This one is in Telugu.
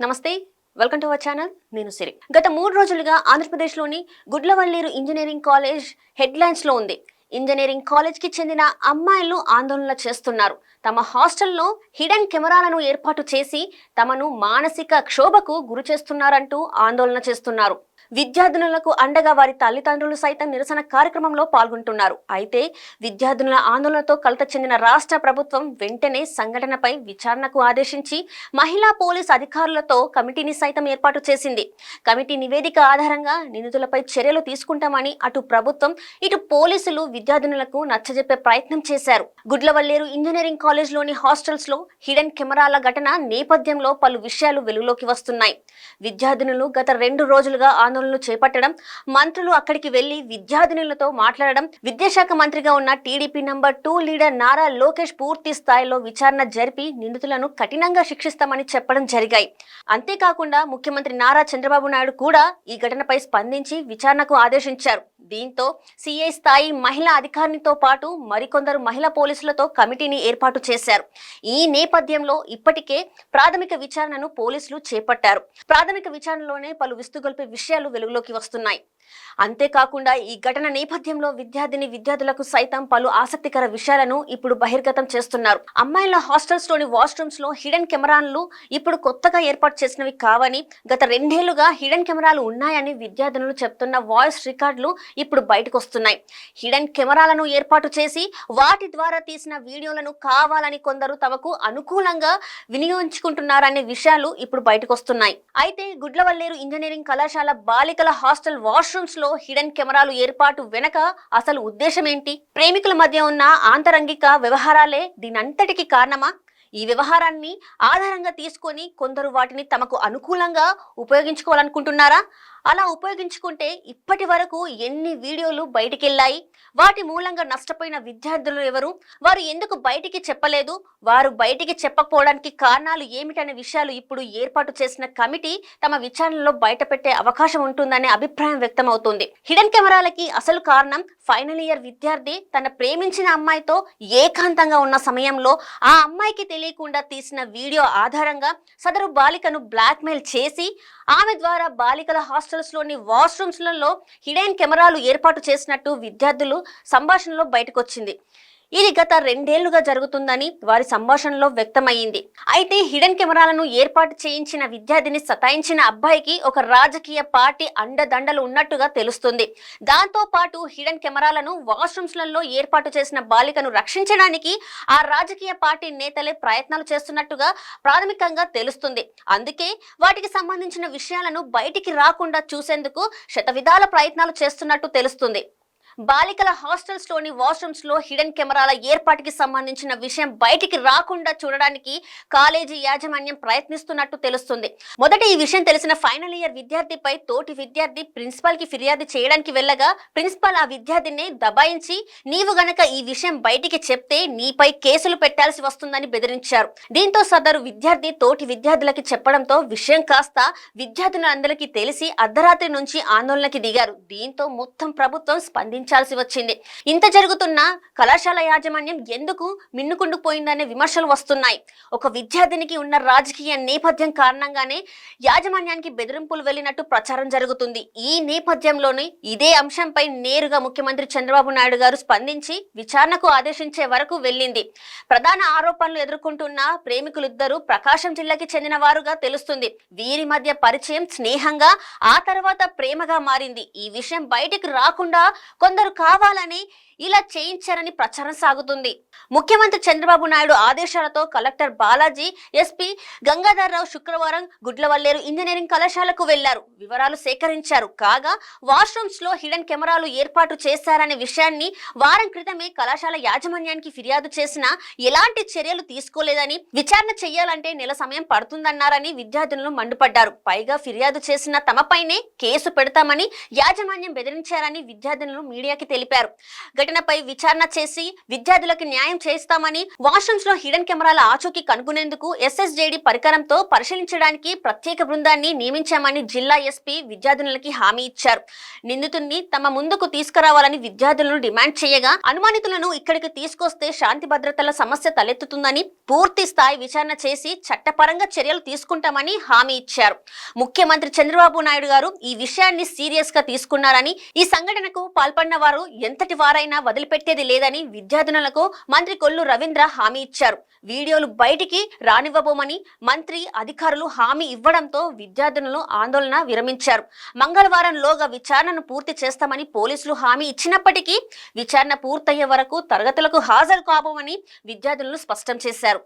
నమస్తే, వెల్కమ్ టు అవర్ ఛానల్. నేను సిరి. గత 3 రోజులుగా ఆంధ్రప్రదేశ్లోని గుడ్లవల్లేరు ఇంజనీరింగ్ కాలేజ్ హెడ్లైన్స్ లో ఉంది. ఇంజనీరింగ్ కాలేజ్కి చెందిన అమ్మాయిలు ఆందోళన చేస్తున్నారు. తమ హాస్టల్లో హిడెన్ కెమెరాలను ఏర్పాటు చేసి తమను మానసిక క్షోభకు గురి చేస్తున్నారంటూ ఆందోళన చేస్తున్నారు. విద్యార్థినులకు అండగా వారి తల్లిదండ్రులు సైతం నిరసన కార్యక్రమంలో పాల్గొంటున్నారు. అయితే విద్యార్థినుల ఆందోళనతో కలత చెందిన రాష్ట్ర ప్రభుత్వం వెంటనే సంఘటనపై విచారణకు ఆదేశించి మహిళా పోలీస్ అధికారులతో కమిటీని సైతం ఏర్పాటు చేసింది. కమిటీ నివేదిక ఆధారంగా నిందితులపై చర్యలు తీసుకుంటామని అటు ప్రభుత్వం ఇటు పోలీసులు విద్యార్థినులకు నచ్చజెప్పే ప్రయత్నం చేశారు. గుడ్లవల్లేరు ఇంజనీరింగ్ కాలేజ్లోని హాస్టల్స్ లో హిడెన్ కెమెరాల ఘటన నేపథ్యంలో పలు విషయాలు వెలుగులోకి వస్తున్నాయి. విద్యార్థినులు గత 2 రోజులుగా ఆందోళనలు చేపట్టడం, మంత్రులు అక్కడికి వెళ్లి విద్యార్థినులతో మాట్లాడడం, విద్యాశాఖ మంత్రిగా ఉన్న TDP number 2 leader Nara Lokesh పూర్తి స్థాయిలో విచారణ జరిపి నిందితులను కఠినంగా శిక్షిస్తామని చెప్పడం జరిగాయి. అంతేకాకుండా ముఖ్యమంత్రి నారా చంద్రబాబు నాయుడు కూడా ఈ ఘటనపై స్పందించి విచారణకు ఆదేశించారు. దీంతో సిఐ స్థాయి మహిళా అధికారినితో పాటు మరికొందరు మహిళా పోలీసులతో కమిటీని ఏర్పాటు చేశారు. ఈ నేపథ్యంలో ఇప్పటికే ప్రాథమిక విచారణను పోలీసులు చేపట్టారు. ప్రాథమిక విచారణలోనే పలు విస్తుగొల్పే విషయాలు వెలుగులోకి వస్తున్నాయి. అంతేకాకుండా ఈ ఘటన నేపథ్యంలో విద్యార్థులకు సైతం పలు ఆసక్తికర విషయాలను ఇప్పుడు బహిర్గతం చేస్తున్నారు. అమ్మాయిల హాస్టల్స్ లోని వాష్రూమ్స్ లో హిడెన్ కెమెరాలు ఇప్పుడు కొత్తగా ఏర్పాటు చేసినవి కావని, గత 2 ఏళ్లుగా హిడెన్ కెమెరాలు ఉన్నాయని విద్యార్థినులు చెప్తున్న వాయిస్ రికార్డులు ఇప్పుడు బయటకు వస్తున్నాయి. హిడెన్ కెమెరాలను ఏర్పాటు చేసి వాటి ద్వారా తీసిన వీడియోలను కావాలని కొందరు తమకు అనుకూలంగా వినియోగించుకుంటున్నారనే విషయాలు ఇప్పుడు బయటకు వస్తున్నాయి. అయితే గుడ్లవల్లేరు ఇంజనీరింగ్ కళాశాల బాలికల హాస్టల్ వాష్రూమ్స్ లో హిడెన్ కెమెరాలు ఏర్పాటు వెనక అసలు ఉద్దేశం ఏంటి? ప్రేమికుల మధ్య ఉన్న ఆంతరంగిక వ్యవహారాలే దీనంతటికి కారణమా? ఈ వ్యవహారాన్ని ఆధారంగా తీసుకొని కొందరు వాటిని తమకు అనుకూలంగా ఉపయోగించుకోవాలనుకుంటున్నారా? అలా ఉపయోగించుకుంటే ఇప్పటి వరకు ఎన్ని వీడియోలు బయటికెళ్ళాయి? వాటి మూలంగా నష్టపోయిన విద్యార్థులు ఎవరు? వారు ఎందుకు బయటికి చెప్పలేదు? వారు బయటికి చెప్పకపోవడానికి కారణాలు ఏమిటనే విషయాలు ఇప్పుడు ఏర్పాటు చేసిన కమిటీ తమ విచారణలో బయటపెట్టే అవకాశం ఉంటుందనే అభిప్రాయం వ్యక్తమవుతుంది. హిడెన్ కెమెరాలకి అసలు కారణం ఫైనల్ ఇయర్ విద్యార్థి తన ప్రేమించిన అమ్మాయితో ఏకాంతంగా ఉన్న సమయంలో ఆ అమ్మాయికి తెలియకుండా తీసిన వీడియో ఆధారంగా సదరు బాలికను బ్లాక్మెయిల్ చేసి ఆమె ద్వారా బాలికల హాస్టల్స్ లోని వాష్రూమ్స్ లలో హిడెన్ కెమెరాలు ఏర్పాటు చేసినట్టు విద్యార్థులు సంభాషణలో బయటకొచ్చింది. ఇది గత 2 ఏళ్లుగా జరుగుతుందని వారి సంభాషణలో వ్యక్తమయ్యింది. అయితే హిడెన్ కెమెరాలను ఏర్పాటు చేయించిన విద్యార్థిని సతాయించిన అబ్బాయికి ఒక రాజకీయ పార్టీ అండదండలు ఉన్నట్టుగా తెలుస్తుంది. దాంతో పాటు హిడెన్ కెమెరాలను వాష్రూమ్స్లలో ఏర్పాటు చేసిన బాలికను రక్షించడానికి ఆ రాజకీయ పార్టీ నేతలే ప్రయత్నాలు చేస్తున్నట్టుగా ప్రాథమికంగా తెలుస్తుంది. అందుకే వాటికి సంబంధించిన విషయాలను బయటికి రాకుండా చూసేందుకు శతవిధాల ప్రయత్నాలు చేస్తున్నట్టు తెలుస్తుంది. బాలికల హాస్టల్స్ లోని వాష్రూమ్స్ లో హిడెన్ కెమెరాల ఏర్పాటుకి సంబంధించిన విషయం బయటికి రాకుండా చూడడానికి కాలేజీ యాజమాన్యం ప్రయత్నిస్తున్నట్టు తెలుస్తుంది. మొదట ఈ విషయం తెలిసిన ఫైనల్ ఇయర్ విద్యార్థిపై తోటి విద్యార్థి ప్రిన్సిపాల్ కి ఫిర్యాదు చేయడానికి వెళ్ళగా ప్రిన్సిపాల్ ఆ విద్యార్థిని దబాయించి నీవు గనక ఈ విషయం బయటికి చెప్తే నీపై కేసులు పెట్టాల్సి వస్తుందని బెదిరించారు. దీంతో సదరు విద్యార్థి తోటి విద్యార్థులకి చెప్పడంతో విషయం కాస్త విద్యార్థులందరికీ తెలిసి అర్ధరాత్రి నుంచి ఆందోళనకి దిగారు. దీంతో మొత్తం ప్రభుత్వం స్పందించాల్సి వచ్చింది. ఇంత జరుగుతున్న కళాశాల యాజమాన్యం ఎందుకు మిన్నుకుండుపోయిందనే విమర్శలు వస్తున్నాయి. ఒక విద్యార్థినికి ఉన్న రాజకీయ నేపథ్యం కారణంగానే యాజమాన్యానికి బెదిరింపులు వెళ్లినట్టు ప్రచారం జరుగుతుంది. ఈ నేపథ్యంలోనే ఇదే అంశంపై నేరుగా ముఖ్యమంత్రి చంద్రబాబు నాయుడు గారు స్పందించి విచారణకు ఆదేశించే వరకు వెళ్ళింది. ప్రధాన ఆరోపణలు ఎదుర్కొంటున్న ప్రేమికులిద్దరూ ప్రకాశం జిల్లాకి చెందిన వారుగా తెలుస్తుంది. వీరి మధ్య పరిచయం స్నేహంగా ఆ తర్వాత ప్రేమగా మారింది. ఈ విషయం బయటికి రాకుండా కొందరు కావాలని ఇలా చేయించారని ప్రచారం సాగుతుంది. ముఖ్యమంత్రి చంద్రబాబు నాయుడు ఆదేశాలతో కలెక్టర్ బాలాజీ, ఎస్పీ గంగాధర్రావు శుక్రవారం గుడ్లవల్లేరు ఇంజనీరింగ్ కళాశాలకు వెళ్లారు. వివరాలు సేకరించారు. కాగా వాష్రూమ్స్ లో హిడెన్ కెమెరాలు ఏర్పాటు చేశారనే విషయాన్ని వారం క్రితమే కళాశాల యాజమాన్యానికి ఫిర్యాదు చేసినా ఎలాంటి చర్యలు తీసుకోలేదని, విచారణ చేయాలంటే నెల సమయం పడుతుందన్నారని విద్యార్థులను మండిపడ్డారు. పైగా ఫిర్యాదు చేసిన తమపైనే కేసు పెడతామని యాజమాన్యం బెదిరించారని విద్యార్థులను మీడియాకి తెలిపారు. ఘటనపై విచారణ చేసి విద్యార్థులకు న్యాయం చేస్తామని, వాష్రూమ్స్ లో హిడెన్ కెమెరాల ఆచూకీ కనుగొనేందుకు SSJD పరికరంతో పరిశీలించడానికి ప్రత్యేక బృందాన్ని నియమించామని జిల్లా ఎస్పీ విద్యార్థినులకి హామీ ఇచ్చారు. నిందితుడిని తమ ముందుకు తీసుకురావాలని విద్యార్థులను డిమాండ్ చేయగా, అనుమానితులను ఇక్కడికి తీసుకొస్తే శాంతి భద్రతల సమస్య తలెత్తుతుందని, పూర్తి స్థాయి విచారణ చేసి చట్టపరంగా చర్యలు తీసుకుంటామని హామీ ఇచ్చారు. ముఖ్యమంత్రి చంద్రబాబు నాయుడు గారు ఈ విషయాన్ని సీరియస్ గా తీసుకున్నారని, ఈ సంఘటనకు పాల్పడిన వారు ఎంతటి వారైనా వదిలిపెట్టేది లేదని విద్యార్థినులకు మంత్రి కొల్లు రవీంద్ర హామీ ఇచ్చారు. వీడియోలు బయటికి రానివ్వబోమని మంత్రి అధికారులు హామీ ఇవ్వడంతో విద్యార్థినులు ఆందోళన విరమించారు. మంగళవారంలోగా విచారణను పూర్తి చేస్తామని పోలీసులు హామీ ఇచ్చినప్పటికీ విచారణ పూర్తయ్యే వరకు తరగతులకు హాజరు కాబోమని విద్యార్థులు స్పష్టం చేశారు.